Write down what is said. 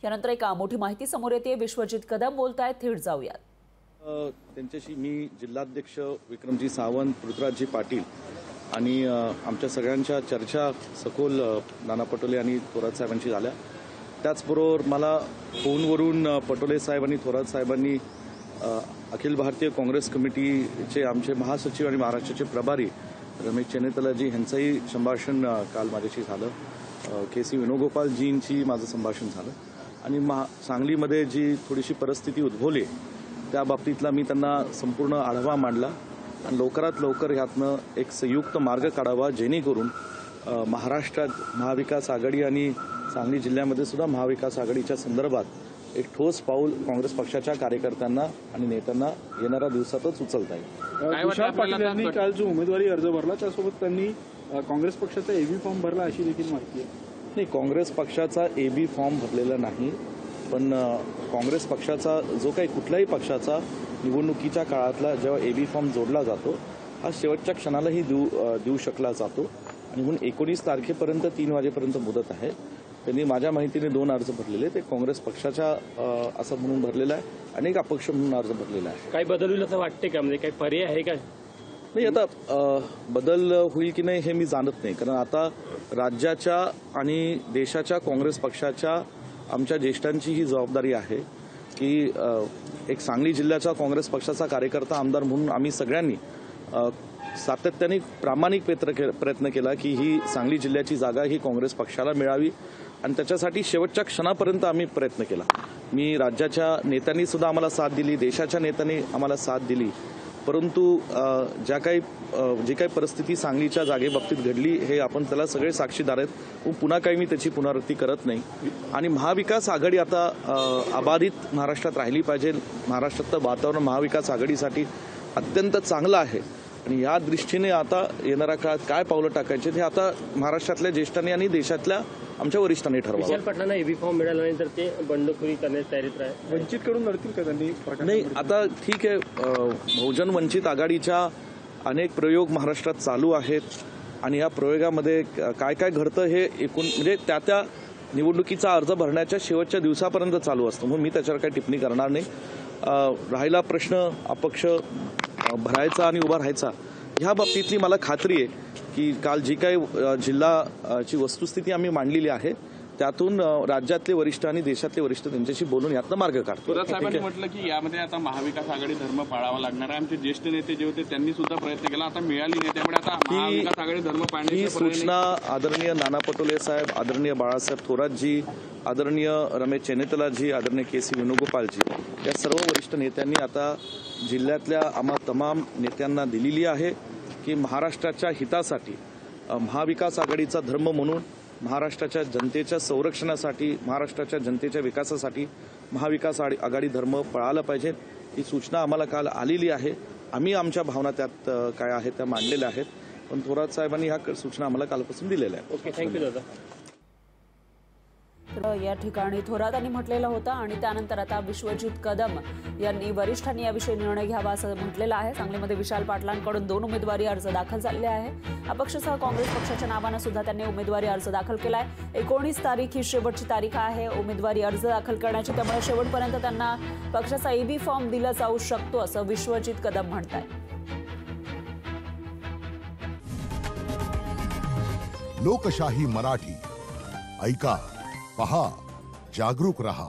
यानंतर एक मोठी माहिती समोर येते। विश्वजित कदम बोलतायत, थेट जाऊयात। त्यांच्याशी मी जिल्हाध्यक्ष विक्रमजी सावंत, पृथ्वीराजजी पाटील आणि आमच्या सगळ्यांच्या चर्चा सखोल नाना पटोले आणि थोरात साहेबांशी झाल्या। त्याचबरोबर मला फोनवरून पटोले साहेब आणि थोरात साहेबांनी अखिल भारतीय काँग्रेस कमिटीचे आमचे महासचिव आणि महाराष्ट्राचे प्रभारी रमेश चेन्नीतालाजी यांचंही संभाषण काल माझ्याशी झालं। KC वेणुगोपालजींची माझं संभाषण झालं आणि सांगलीमध्ये जी थोडीशी परिस्थिती उद्भवली त्या बाबतीतला मी त्यांना संपूर्ण आढावा मांडला आणि लवकरात लवकर ह्यातनं एक संयुक्त मार्ग काढावा, जेणेकरून महाराष्ट्रात महाविकास आघाडी आणि सांगली जिल्ह्यामध्ये सुद्धा महाविकास आघाडीच्या संदर्भात एक ठोस पाऊल काँग्रेस पक्षाच्या कार्यकर्त्यांना आणि नेत्यांना येणाऱ्या दिवसातच उचलता येईल। विशाल पाटील यांनी काल जो उमेदवारी अर्ज भरला त्यासोबत त्यांनी काँग्रेस पक्षाचा AB फॉर्म भरला अशी देखील माहिती आहे। नाही, काँग्रेस पक्षाचा AB फॉर्म भरलेला नाही, पण काँग्रेस पक्षाचा जो काही कुठल्याही पक्षाचा निवडणुकीच्या काळातला जेव्हा AB फॉर्म जोडला जातो हा शेवटच्या क्षणालाही देऊ शकला जातो आणि म्हणून 19 तारखेपर्यंत 3 वाजेपर्यंत मुदत आहे। त्यांनी माझ्या माहितीने 2 अर्ज भरलेले, ते काँग्रेस पक्षाच्या असं म्हणून भरलेला आहे, अनेक अपक्ष म्हणून अर्ज भरलेला आहे। काही बदल होईल असं वाटते का? म्हणजे काही पर्याय आहे का? नाही, आता बदल होईल की नाही हे मी जाणत नाही, कारण आता राज्याच्या आणि देशाच्या काँग्रेस पक्षाच्या आमच्या ज्येष्ठांची ही जबाबदारी आहे की एक सांगली जिल्ह्याचा काँग्रेस पक्षाचा कार्यकर्ता आमदार म्हणून आम्ही सगळ्यांनी सातत्याने प्रामाणिक प्रयत्न केला की ही सांगली जिल्ह्याची जागा ही काँग्रेस पक्षाला मिळावी आणि त्याच्यासाठी शेवटच्या क्षणापर्यंत आम्ही प्रयत्न केला। मी राज्याच्या नेत्यांनी सुद्धा आम्हाला साथ दिली, देशाच्या नेत्यांनी आम्हाला साथ दिली, परंतु जी काही परिस्थिती सांगलीच्या जागेबाबतीत घडली हे आपण त्याला सगळे साक्षीदार आहेत। पुन्हा काही मी त्याची पुनरावृत्ती करत नाही आणि महाविकास आघाडी आता अबाधित महाराष्ट्रात राहिली पाहिजे। महाराष्ट्रातलं वातावरण महाविकास आघाडीसाठी अत्यंत चांगलं आहे आणि या दृष्टीने आता येणाऱ्या काळात काय पावलं टाकायचे हे आता महाराष्ट्रातल्या ज्येष्ठांनी आणि देशातल्या आमच्या वरिष्ठांनी ठरवावं। विशाल पाटलांना AB फॉर्म मिळाला नाही तर ते बंडखोरी करण्याची तयारीत आहे। वंचित कडून लढतील का त्यांनी? नाही, आता ठीक आहे, बहुजन वंचित आघाडीच्या अनेक प्रयोग महाराष्ट्रात चालू आहेत आणि या प्रयोगामध्ये काय काय घडतं हे एकूण म्हणजे त्या निवडणुकीचा अर्ज भरण्याच्या शेवटच्या दिवसापर्यंत चालू असतं, म्हणून मी त्याच्यावर काही टिप्पणी करणार नाही। राहिला प्रश्न अपक्ष भरायचा आणि उभा राहायचा, ह्या बाबतीतली मला खात्री आहे की काल जी काही जिल्हाची वस्तुस्थिती आम्ही मांडलेली आहे त्यातून राज्यातले वरिष्ठ आणि देशातले वरिष्ठ त्यांच्याशी बोलून यातनं मार्ग काढतो। थोरात साहेबांनी म्हटलं की यामध्ये आता महाविकास आघाडी धर्म पाळावा लागणार आहे। आमचे ज्येष्ठ नेते जे होते त्यांनी सुद्धा प्रयत्न केला, आता मिळाली नाही, त्यामुळे आता महाविकास आघाडी धर्म पाळण्याची ही सूचना आदरणीय नाना पटोले साहेब, आदरणीय बाळासाहेब थोरातजी, आदरणीय रमेश चेन्नीतालाजी, आदरणीय KC वेणुगोपालजी या सर्व वरिष्ठ नेत्यांनी आता जिल्ह्यातल्या आम्हा तमाम नेत्यांना दिलेली आहे की महाराष्ट्राच्या हितासाठी महाविकास आघाडीचा धर्म म्हणून महाराष्ट्राच्या जनतेच्या संरक्षणासाठी, महाराष्ट्राच्या जनतेच्या विकासासाठी महाविकास आघाडी धर्म पाळायला पाहिजे। ही सूचना आम्हाला काल आलेली आहे, आम्ही आमच्या भावना त्यात काय आहेत त्या मांडलेल्या आहेत, पण थोरात साहेबांनी ह्या सूचना आम्हाला कालपासून दिलेल्या आहेत। ओके, थँक्यू दादा। या ठिकाणी थोरातांनी म्हटलेलं होतं आणि त्यानंतर आता विश्वजित कदम यांनी वरिष्ठांनी याविषयी निर्णय घ्यावा असं म्हटलेलं आहे। सांगलीमध्ये विशाल पाटलांकडून 2 उमेदवारी अर्ज दाखल झालेले आहे। अपक्षसह काँग्रेस पक्षाच्या नावानं सुद्धा त्यांनी उमेदवारी अर्ज दाखल केलाय। 19 तारीख ही शेवटची तारीख आहे उमेदवारी अर्ज दाखल करण्याची, त्यामुळे शेवटपर्यंत त्यांना पक्षाचा AB फॉर्म दिला जाऊ शकतो असं विश्वजित कदम म्हणतायत। लोकशाही मराठी ऐका, पहा, जागरूक रहा।